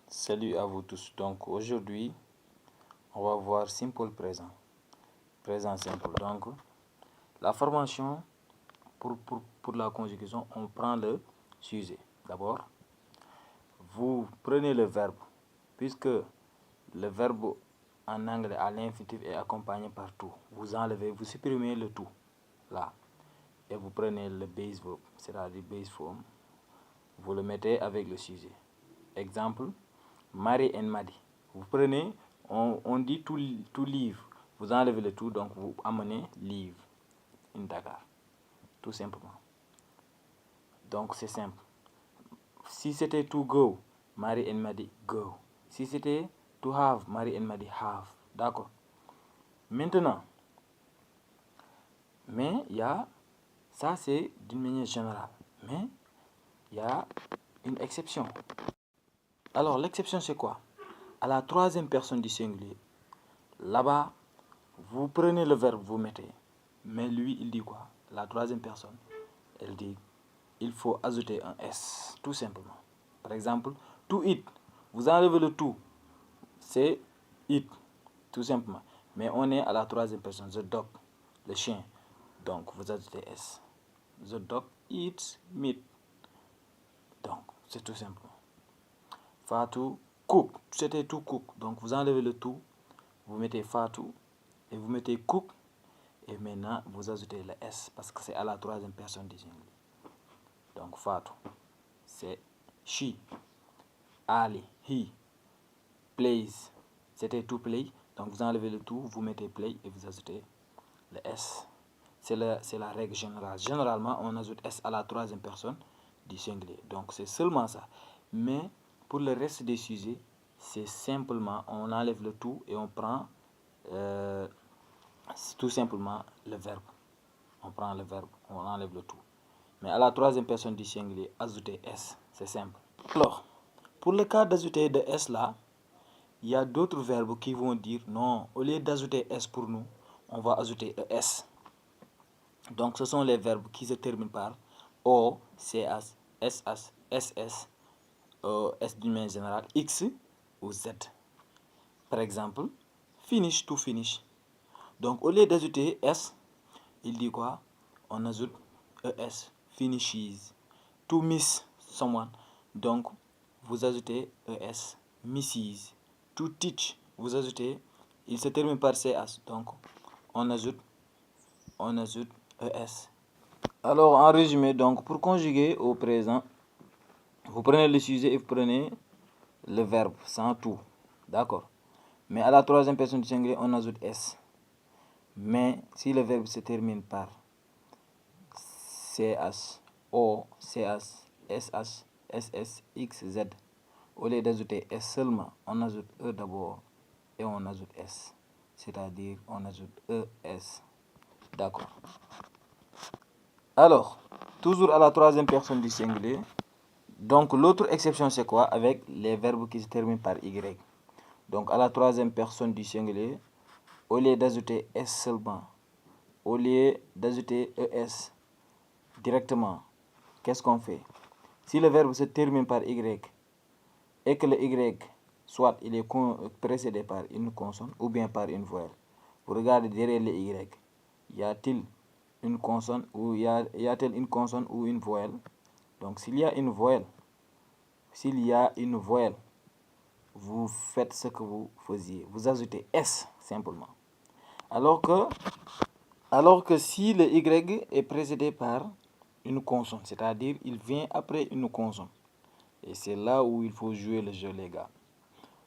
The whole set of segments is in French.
Salut à vous tous. Donc aujourd'hui, on va voir simple présent. Présent simple. Donc la formation pour la conjugaison, on prend le sujet. D'abord, vous prenez le verbe. Puisque le verbe en anglais à l'infinitif est accompagné par tout. Vous enlevez, vous supprimez le tout. Là. Et vous prenez le base verb, c'est-à-dire base form. Vous le mettez avec le sujet. Exemple, Mary and Maddy. Vous prenez, on dit tout livre. Vous enlevez le tout, donc vous amenez livre in Dakar. Tout simplement. Donc c'est simple. Si c'était to go, Mary and Maddy, go. Si c'était to have, Mary and Maddy, have. D'accord. Maintenant, mais il y a, ça c'est d'une manière générale. Mais il y a une exception. Alors l'exception c'est quoi? À la troisième personne du singulier, là-bas, vous prenez le verbe, vous mettez. Mais lui, il dit quoi? La troisième personne, elle dit, il faut ajouter un S, tout simplement. Par exemple, to eat. Vous enlevez le tout, c'est eat, tout simplement. Mais on est à la troisième personne, the dog, le chien. Donc, vous ajoutez S. The dog eats meat. Donc, c'est tout simplement. Fatou, cook. C'était to cook. Donc, vous enlevez le tout, vous mettez Fatou, et vous mettez cook. Et maintenant, vous ajoutez le S parce que c'est à la troisième personne du singulier. Donc, Fatou, c'est she. Ali, he. Plays, c'était to play. Donc, vous enlevez le tout, vous mettez play et vous ajoutez le S. C'est la règle générale. Généralement, on ajoute S à la troisième personne du singulier. Donc, c'est seulement ça. Mais pour le reste des sujets, c'est simplement, on enlève le tout et on prend tout simplement le verbe. On prend le verbe, on enlève le tout. Mais à la troisième personne du singulier, ajouter S, c'est simple. Alors, pour le cas d'ajouter de S là, il y a d'autres verbes qui vont dire non, au lieu d'ajouter S pour nous, on va ajouter ES. Donc, ce sont les verbes qui se terminent par O, CH, SH, SS, S d'une manière générale, X ou Z. Par exemple, finish, to finish. Donc, au lieu d'ajouter S, il dit quoi? On ajoute ES, finishes. To miss someone. Donc, vous ajoutez ES, misses. To teach, vous ajoutez, il se termine par CH. Donc, on ajoute ES. Alors, en résumé, donc, pour conjuguer au présent, vous prenez le sujet et vous prenez le verbe sans tout. D'accord. Mais à la troisième personne du singulier, on ajoute S. Mais si le verbe se termine par CH, O, CH, SH, SS, X, Z, au lieu d'ajouter S seulement, on ajoute E d'abord et on ajoute S. C'est-à-dire, on ajoute ES. D'accord. Alors, toujours à la troisième personne du singulier. Donc, l'autre exception, c'est quoi? Avec les verbes qui se terminent par Y. Donc, à la troisième personne du singulier, au lieu d'ajouter S seulement, au lieu d'ajouter ES directement, qu'est-ce qu'on fait? Si le verbe se termine par Y et que le Y, soit il est précédé par une consonne ou bien par une voyelle, vous regardez derrière le Y, y a-t-il une consonne ou y a-t-il une consonne ou une voyelle? Donc, s'il y a une voyelle, vous faites ce que vous faisiez. Vous ajoutez S simplement. Alors que si le Y est précédé par une consonne, c'est-à-dire il vient après une consonne. Et c'est là où il faut jouer le jeu, les gars.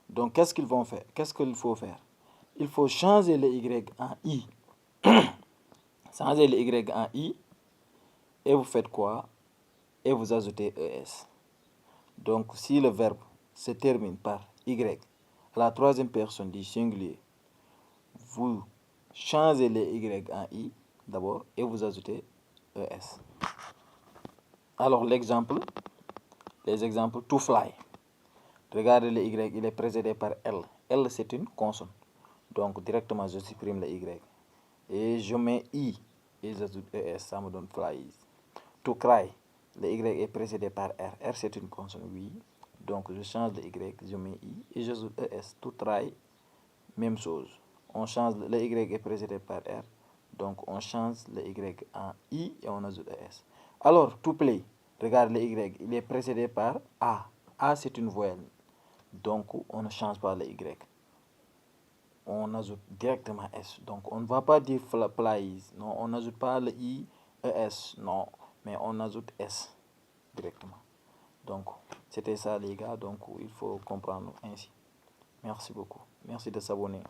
Donc, qu'est-ce qu'ils vont faire? Qu'est-ce qu'il faut faire? Il faut changer le Y en I. Changer le Y en I. Et vous faites quoi? Et vous ajoutez ES. Donc, si le verbe se termine par Y, à la troisième personne du singulier, vous changez le Y en I d'abord et vous ajoutez ES. Alors, les exemples, to fly. Regardez le Y, il est précédé par L. L, c'est une consonne. Donc, directement, je supprime le Y. Et je mets I et j'ajoute ES, ça me donne flies. To cry, le Y est précédé par R. R, c'est une consonne, oui. Donc, je change le Y, je mets I et j'ajoute ES. To try, même chose. On change, le Y est précédé par R. Donc, on change le Y en I et on ajoute ES. Alors, to play, regarde le Y, il est précédé par A. A, c'est une voyelle. Donc, on ne change pas le Y. On ajoute directement S. Donc, on ne va pas dire plays. Non, on n'ajoute pas le I, ES. Non, mais on ajoute S directement. Donc, c'était ça les gars. Donc, il faut comprendre ainsi. Merci beaucoup. Merci de s'abonner.